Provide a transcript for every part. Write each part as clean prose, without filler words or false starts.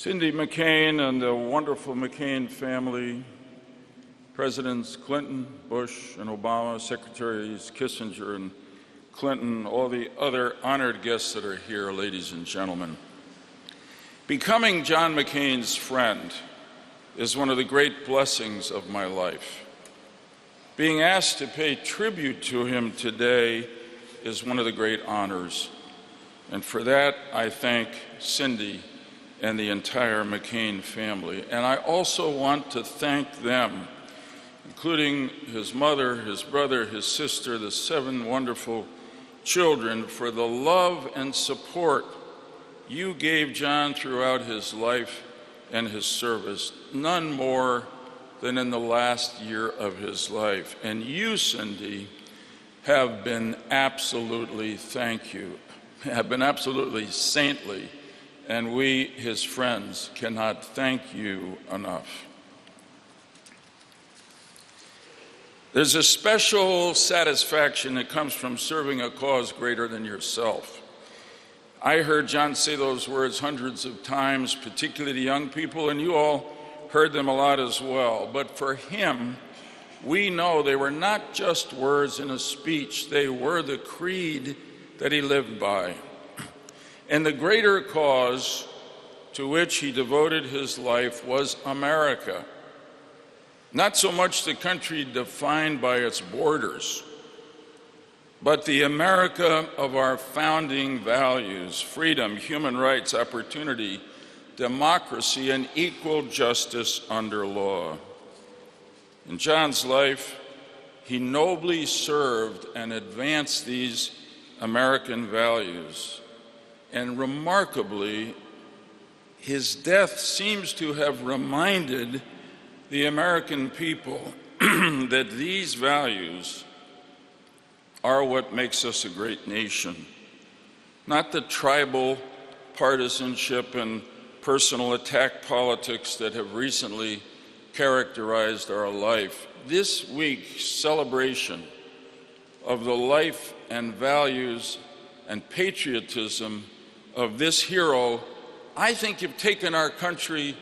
Cindy McCain and the wonderful McCain family, Presidents Clinton, Bush, and Obama, Secretaries Kissinger and Clinton, all the other honored guests that are here, ladies and gentlemen. Becoming John McCain's friend is one of the great blessings of my life. Being asked to pay tribute to him today is one of the great honors. And for that, I thank Cindy and the entire McCain family. And I also want to thank them, including his mother, his brother, his sister, the 7 wonderful children, for the love and support you gave John throughout his life and his service, none more than in the last year of his life. And you, Cindy, have been absolutely, have been absolutely saintly, and we, his friends, cannot thank you enough. There's a special satisfaction that comes from serving a cause greater than yourself. I heard John say those words hundreds of times, particularly to young people, and you all heard them a lot as well. But for him, we know they were not just words in a speech, they were the creed that he lived by. And the greater cause to which he devoted his life was America. Not so much the country defined by its borders, but the America of our founding values: freedom, human rights, opportunity, democracy, and equal justice under law. In John's life, he nobly served and advanced these American values. And remarkably, his death seems to have reminded the American people that these values are what makes us a great nation. Not the tribal partisanship and personal attack politics that have recently characterized our life. This week's celebration of the life and values and patriotism of this hero, I think, have taken our country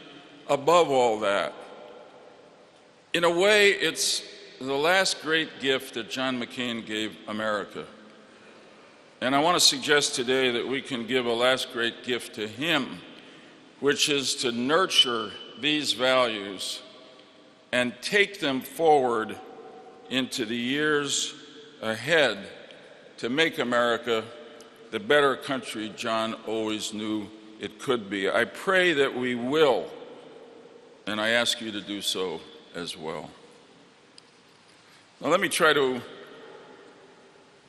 above all that. In a way, it's the last great gift that John McCain gave America. And I want to suggest today that we can give a last great gift to him, which is to nurture these values and take them forward into the years ahead to make America the better country John always knew it could be. I pray that we will, and I ask you to do so as well. Now let me try to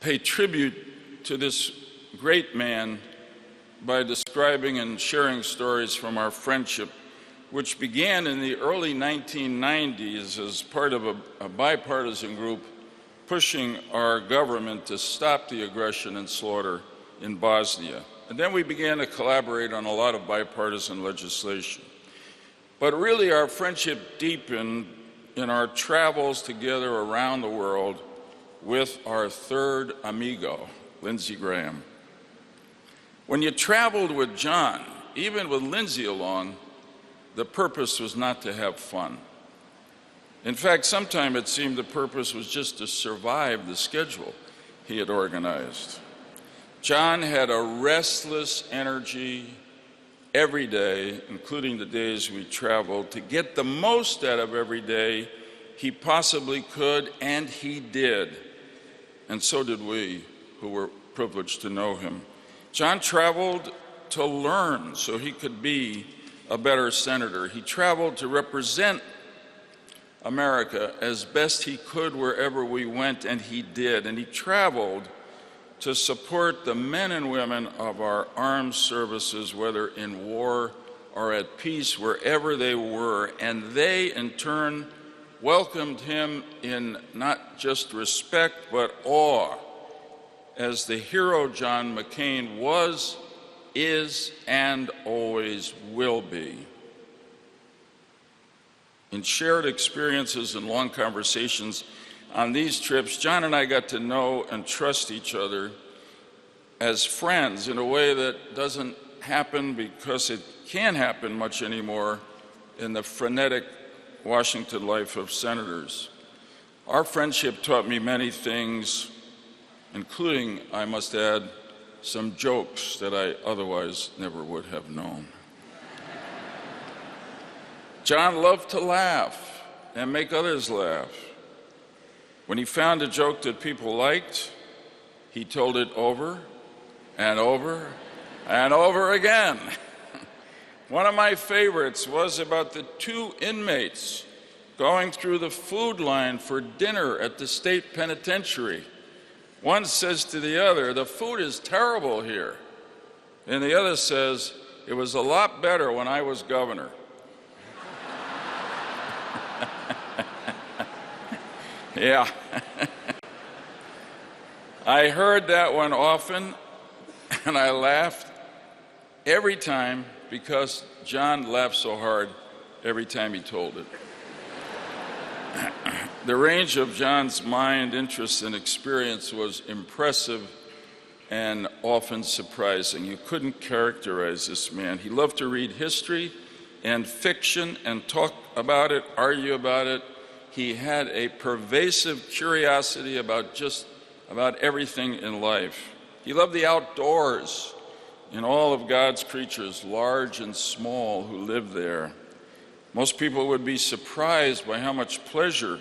pay tribute to this great man by describing and sharing stories from our friendship, which began in the early 1990s as part of a bipartisan group pushing our government to stop the aggression and slaughter in Bosnia. And then we began to collaborate on a lot of bipartisan legislation. But really our friendship deepened in our travels together around the world with our third amigo, Lindsey Graham. When you traveled with John, even with Lindsey along, the purpose was not to have fun. In fact, sometimes it seemed the purpose was just to survive the schedule he had organized. John had a restless energy every day, including the days we traveled, to get the most out of every day he possibly could, and he did. And so did we, who were privileged to know him. John traveled to learn so he could be a better senator. He traveled to represent America as best he could wherever we went, and he did. And he traveled to support the men and women of our armed services, whether in war or at peace, wherever they were. And they, in turn, welcomed him in not just respect, but awe, as the hero John McCain was, is, and always will be. In shared experiences and long conversations on these trips, John and I got to know and trust each other as friends in a way that doesn't happen because it can't happen much anymore in the frenetic Washington life of senators. Our friendship taught me many things, including, I must add, some jokes that I otherwise never would have known. John loved to laugh and make others laugh. When he found a joke that people liked, he told it over and over and over again. One of my favorites was about the two inmates going through the food line for dinner at the state penitentiary. One says to the other, "The food is terrible here." And the other says, "It was a lot better when I was governor." Yeah. I heard that one often, and I laughed every time because John laughed so hard every time he told it. The range of John's mind, interest, and experience was impressive and often surprising. You couldn't characterize this man. He loved to read history and fiction and talk about it, argue about it. He had a pervasive curiosity about everything in life. He loved the outdoors and all of God's creatures, large and small, who lived there. Most people would be surprised by how much pleasure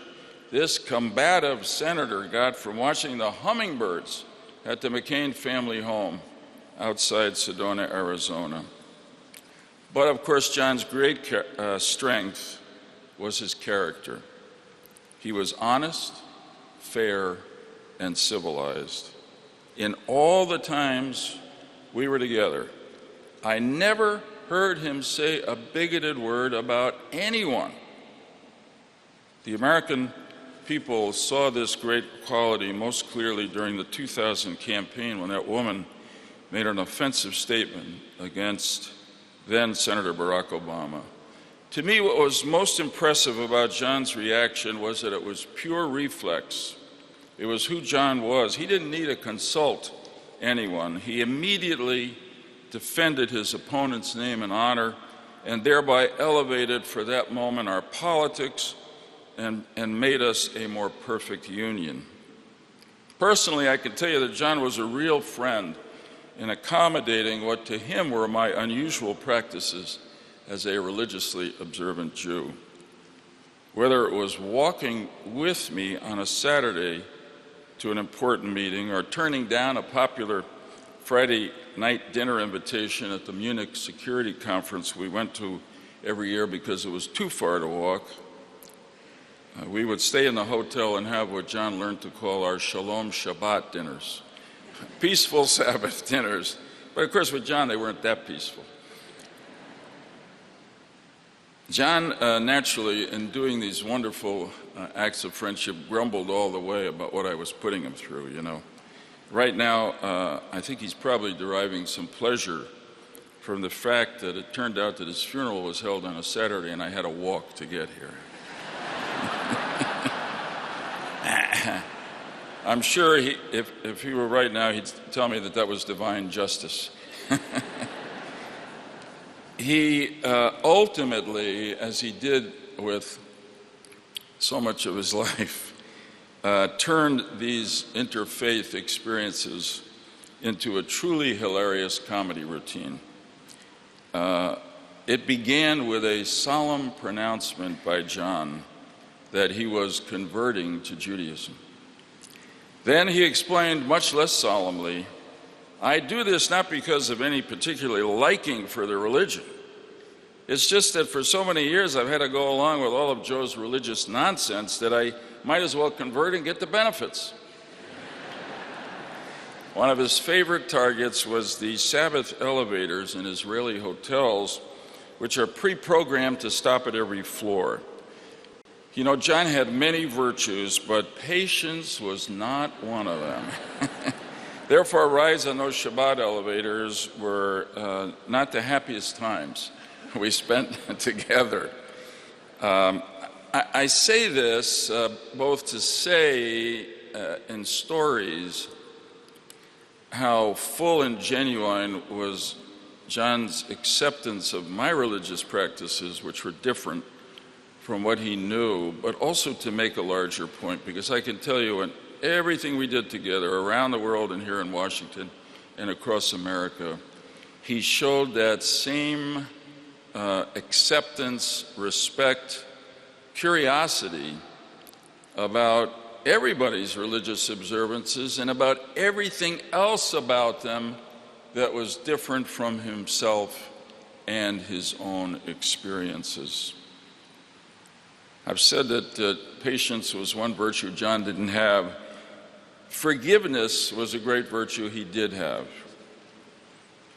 this combative senator got from watching the hummingbirds at the McCain family home outside Sedona, Arizona. But of course, John's great strength was his character. He was honest, fair, and civilized. In all the times we were together, I never heard him say a bigoted word about anyone. The American people saw this great quality most clearly during the 2000 campaign when that woman made an offensive statement against then Senator Barack Obama. To me, what was most impressive about John's reaction was that it was pure reflex. It was who John was. He didn't need to consult anyone. He immediately defended his opponent's name and honor and thereby elevated for that moment our politics and made us a more perfect union. Personally, I can tell you that John was a real friend in accommodating what to him were my unusual practices as a religiously observant Jew. Whether it was walking with me on a Saturday to an important meeting or turning down a popular Friday night dinner invitation at the Munich security conference we went to every year because it was too far to walk, we would stay in the hotel and have what John learned to call our Shalom Shabbat dinners, peaceful Sabbath dinners. But of course with John, they weren't that peaceful. John, naturally, in doing these wonderful acts of friendship, grumbled all the way about what I was putting him through, you know. Right now, I think he's probably deriving some pleasure from the fact that it turned out that his funeral was held on a Saturday and I had to walk to get here. I'm sure if he were right now, he'd tell me that that was divine justice. He ultimately, as he did with so much of his life, turned these interfaith experiences into a truly hilarious comedy routine. It began with a solemn pronouncement by John that he was converting to Judaism. Then he explained much less solemnly, "I do this not because of any particular liking for the religion. It's just that for so many years I've had to go along with all of Joe's religious nonsense that I might as well convert and get the benefits." One of his favorite targets was the Sabbath elevators in Israeli hotels, which are pre-programmed to stop at every floor. You know, John had many virtues, but patience was not one of them. Therefore, rides on those Shabbat elevators were not the happiest times we spent together. I say this both to say in stories how full and genuine was John's acceptance of my religious practices, which were different from what he knew, but also to make a larger point, because I can tell you in everything we did together around the world and here in Washington and across America, he showed that same acceptance, respect, curiosity about everybody's religious observances and about everything else about them that was different from himself and his own experiences. I've said that patience was one virtue John didn't have. Forgiveness was a great virtue he did have.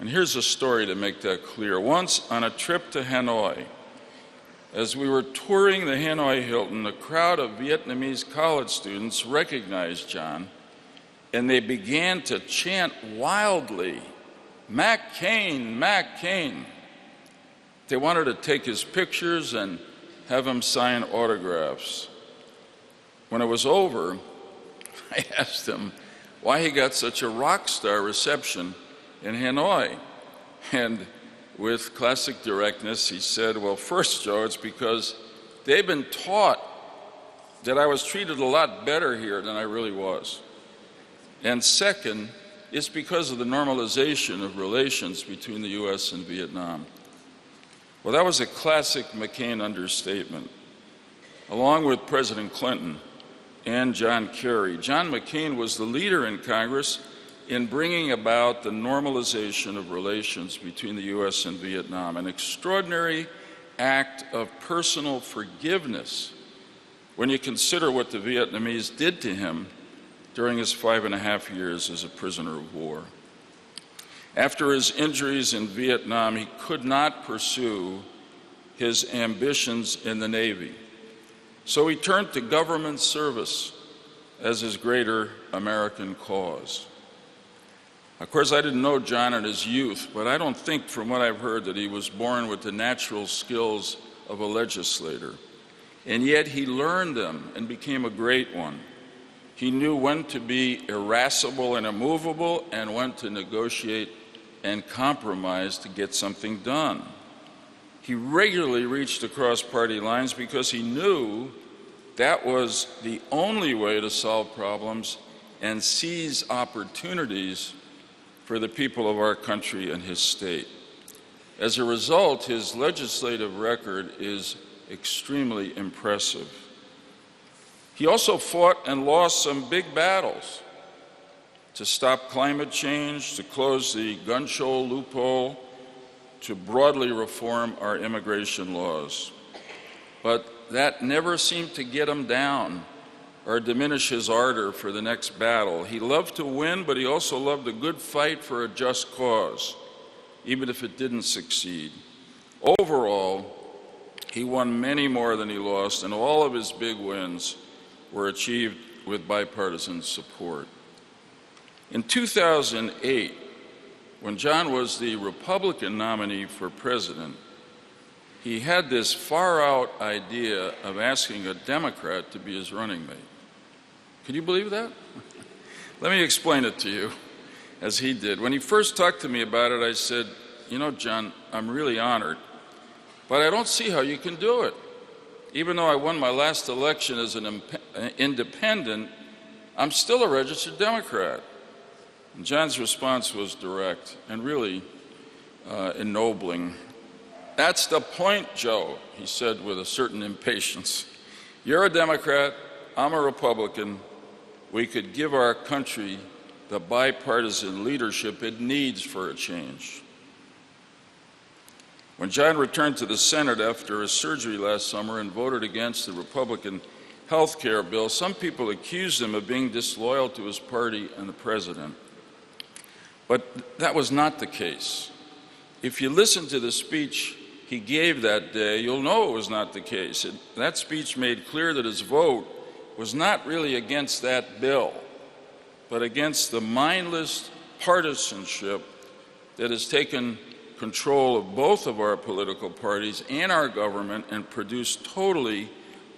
And here's a story to make that clear. Once on a trip to Hanoi, as we were touring the Hanoi Hilton, a crowd of Vietnamese college students recognized John, and they began to chant wildly, "McCain, McCain." They wanted to take his pictures and have him sign autographs. When it was over, I asked him why he got such a rock star reception in Hanoi. And with classic directness, he said, "Well, first, Joe, it's because they've been taught that I was treated a lot better here than I really was. And second, it's because of the normalization of relations between the U.S. and Vietnam." Well, that was a classic McCain understatement. Along with President Clinton and John Kerry, John McCain was the leader in Congress in bringing about the normalization of relations between the U.S. and Vietnam, an extraordinary act of personal forgiveness when you consider what the Vietnamese did to him during his 5.5 years as a prisoner of war. After his injuries in Vietnam, he could not pursue his ambitions in the Navy. So he turned to government service as his greater American cause. Of course, I didn't know John in his youth, but I don't think from what I've heard that he was born with the natural skills of a legislator. And yet he learned them and became a great one. He knew when to be irascible and immovable and when to negotiate and compromise to get something done. He regularly reached across party lines because he knew that was the only way to solve problems and seize opportunities for the people of our country and his state. As a result, his legislative record is extremely impressive. He also fought and lost some big battles to stop climate change, to close the gun control loophole, to broadly reform our immigration laws. But that never seemed to get him down or diminish his ardor for the next battle. He loved to win, but he also loved a good fight for a just cause, even if it didn't succeed. Overall, he won many more than he lost, and all of his big wins were achieved with bipartisan support. In 2008, when John was the Republican nominee for president, he had this far-out idea of asking a Democrat to be his running mate. Can you believe that? Let me explain it to you, as he did. When he first talked to me about it, I said, "You know, John, I'm really honored, but I don't see how you can do it. Even though I won my last election as an independent, I'm still a registered Democrat." And John's response was direct and really ennobling. "That's the point, Joe," he said with a certain impatience. "You're a Democrat, I'm a Republican. We could give our country the bipartisan leadership it needs for a change." When John returned to the Senate after his surgery last summer and voted against the Republican health care bill, some people accused him of being disloyal to his party and the president. But that was not the case. If you listen to the speech he gave that day, you'll know it was not the case. That speech made clear that his vote was not really against that bill, but against the mindless partisanship that has taken control of both of our political parties and our government and produced totally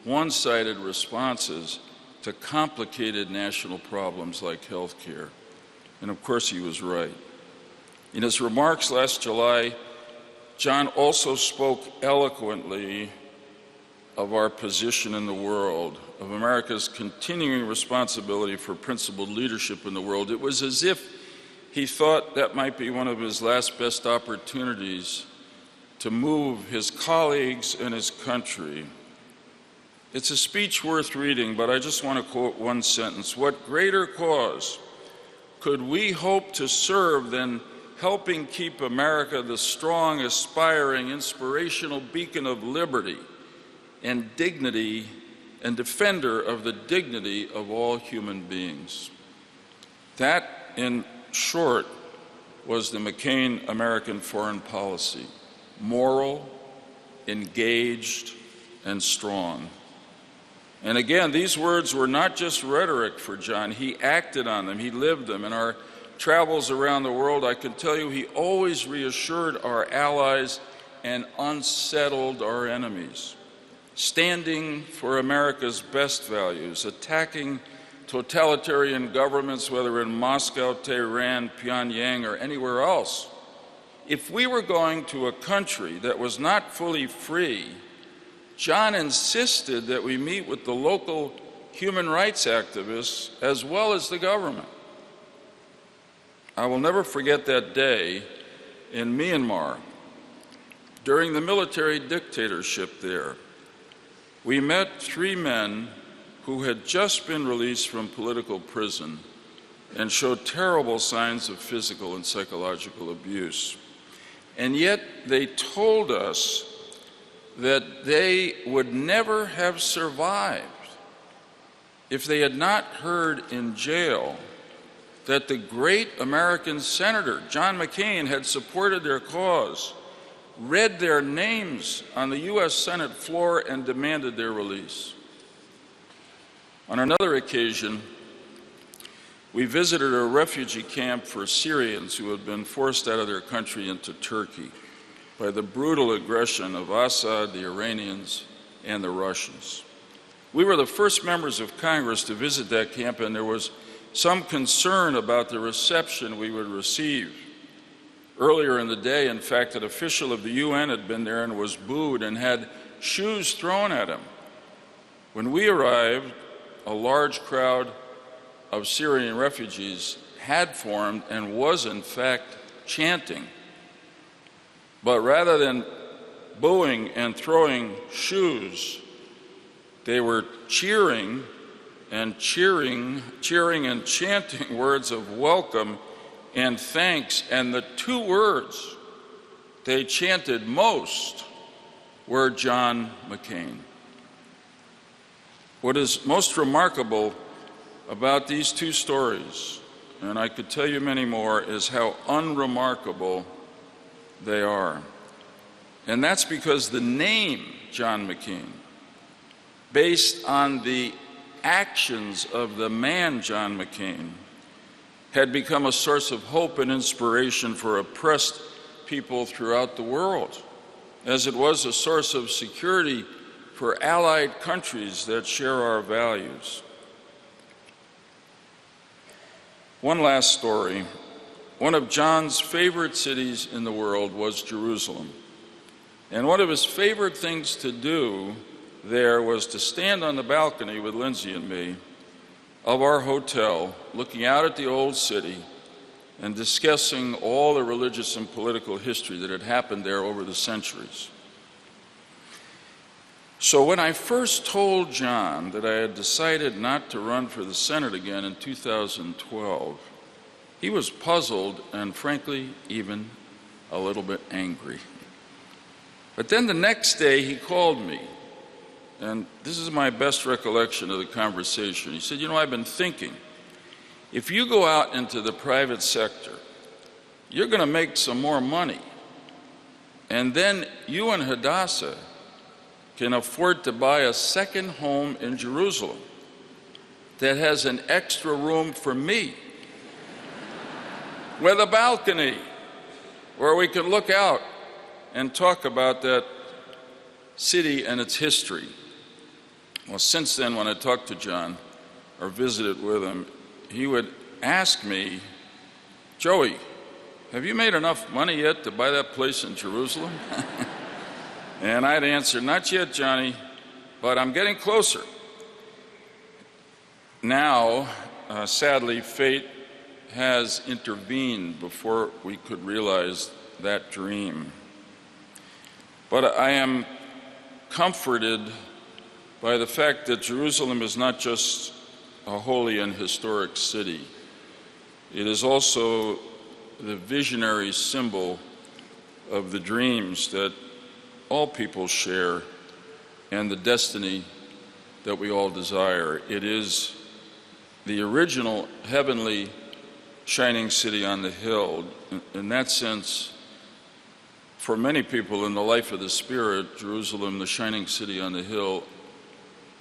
one-sided responses to complicated national problems like health care. And of course he was right. In his remarks last July, John also spoke eloquently of our position in the world, of America's continuing responsibility for principled leadership in the world. It was as if he thought that might be one of his last best opportunities to move his colleagues and his country. It's a speech worth reading, but I just want to quote one sentence. What greater cause could we hope to serve than helping keep America the strong, aspiring, inspirational beacon of liberty and dignity and defender of the dignity of all human beings? That, in short, was the McCain American foreign policy: moral, engaged, and strong. And again, these words were not just rhetoric for John. He acted on them. He lived them. In our travels around the world, I can tell you he always reassured our allies and unsettled our enemies, standing for America's best values, attacking totalitarian governments, whether in Moscow, Tehran, Pyongyang, or anywhere else. If we were going to a country that was not fully free, John insisted that we meet with the local human rights activists as well as the government. I will never forget that day in Myanmar. During the military dictatorship there, we met 3 men who had just been released from political prison and showed terrible signs of physical and psychological abuse. And yet they told us that they would never have survived if they had not heard in jail that the great American senator, John McCain, had supported their cause, read their names on the U.S. Senate floor, and demanded their release. On another occasion, we visited a refugee camp for Syrians who had been forced out of their country into Turkey by the brutal aggression of Assad, the Iranians, and the Russians. We were the first members of Congress to visit that camp, and there was some concern about the reception we would receive. Earlier in the day, in fact, an official of the UN had been there and was booed and had shoes thrown at him. When we arrived, a large crowd of Syrian refugees had formed and was, in fact, chanting. But rather than booing and throwing shoes, they were cheering and chanting words of welcome and thanks. And the 2 words they chanted most were John McCain. What is most remarkable about these 2 stories, and I could tell you many more, is how unremarkable they are. And that's because the name John McCain, based on the actions of the man John McCain, had become a source of hope and inspiration for oppressed people throughout the world, as it was a source of security for allied countries that share our values. One last story. One of John's favorite cities in the world was Jerusalem. And one of his favorite things to do there was to stand on the balcony with Lindsay and me of our hotel, looking out at the old city and discussing all the religious and political history that had happened there over the centuries. So when I first told John that I had decided not to run for the Senate again in 2012, he was puzzled and, frankly, even a little bit angry. But then the next day he called me, and this is my best recollection of the conversation. He said, I've been thinking, if you go out into the private sector, you're going to make some more money, and then you and Hadassah can afford to buy a second home in Jerusalem that has an extra room for me with a balcony where we can look out and talk about that city and its history. Well, since then, when I talked to John or visited with him, he would ask me, Joey, have you made enough money yet to buy that place in Jerusalem? And I'd answer, not yet, Johnny, but I'm getting closer. Now, sadly, fate has intervened before we could realize that dream. But I am comforted by the fact that Jerusalem is not just a holy and historic city. It is also the visionary symbol of the dreams that all people share and the destiny that we all desire. It is the original heavenly shining city on the hill. In that sense, for many people in the life of the Spirit, Jerusalem, the shining city on the hill,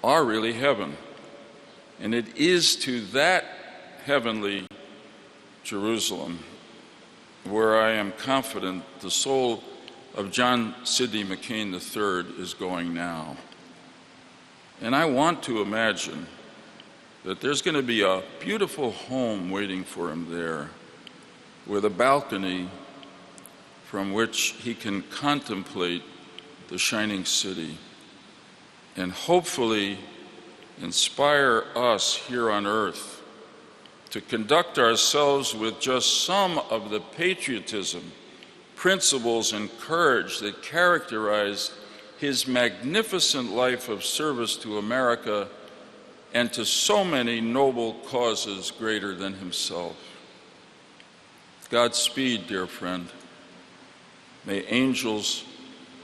are really heaven. And it is to that heavenly Jerusalem where I am confident the soul of John Sidney McCain III is going now. And I want to imagine that there's going to be a beautiful home waiting for him there with a balcony from which he can contemplate the shining city and hopefully inspire us here on earth to conduct ourselves with just some of the patriotism, principles, and courage that characterized his magnificent life of service to America and to so many noble causes greater than himself. Godspeed, dear friend. May angels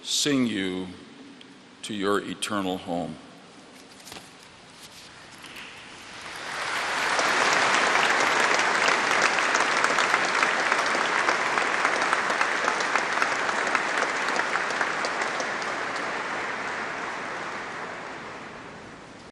sing you to your eternal home.